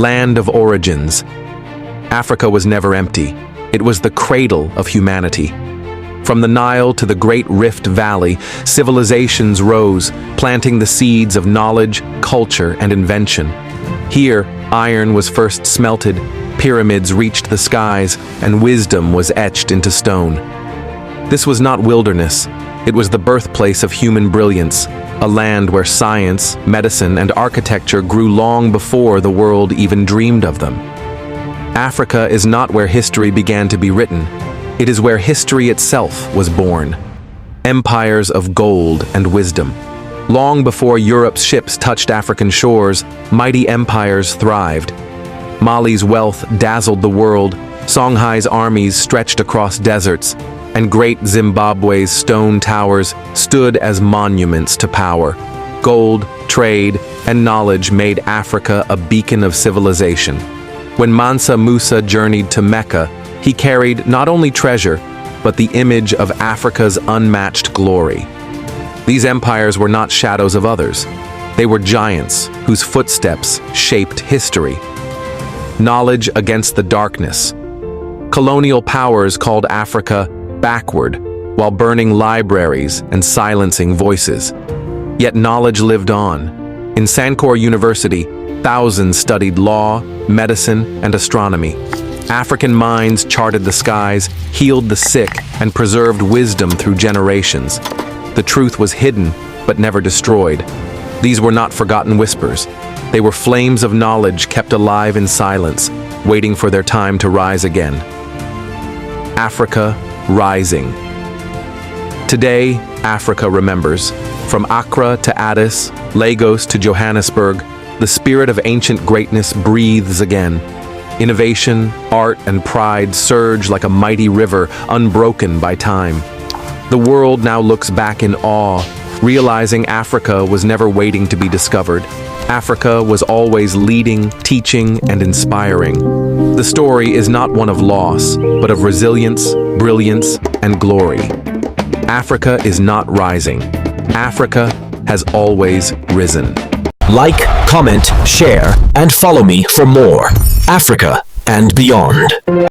land of origins. Africa was never empty. It was the cradle of humanity. From the Nile to the Great Rift Valley, civilizations rose, planting the seeds of knowledge, culture, and invention. Here, iron was first smelted, pyramids reached the skies, and wisdom was etched into stone. This was not wilderness. It was the birthplace of human brilliance, a land where science, medicine, and architecture grew long before the world even dreamed of them. Africa is not where history began to be written. It is where history itself was born. Empires of gold and wisdom. Long before Europe's ships touched African shores, mighty empires thrived. Mali's wealth dazzled the world, Songhai's armies stretched across deserts, and great Zimbabwe's stone towers stood as monuments to power. Gold, trade, and knowledge made Africa a beacon of civilization. When Mansa Musa journeyed to Mecca, he carried not only treasure, but the image of Africa's unmatched glory. These empires were not shadows of others. They were giants whose footsteps shaped history. Knowledge against the darkness. Colonial powers called Africa backward, while burning libraries and silencing voices. Yet knowledge lived on. In Sankore University, thousands studied law, medicine, and astronomy. African minds charted the skies, healed the sick, and preserved wisdom through generations. The truth was hidden, but never destroyed. These were not forgotten whispers. They were flames of knowledge kept alive in silence, waiting for their time to rise again. Africa rising. Today, Africa remembers. From Accra to Addis, Lagos to Johannesburg, the spirit of ancient greatness breathes again. Innovation, art, and pride surge like a mighty river, unbroken by time. The world now looks back in awe, realizing Africa was never waiting to be discovered. Africa was always leading, teaching, and inspiring. The story is not one of loss, but of resilience, brilliance, and glory. Africa is not rising. Africa has always risen. Like, comment, share, and follow me for more Africa and beyond.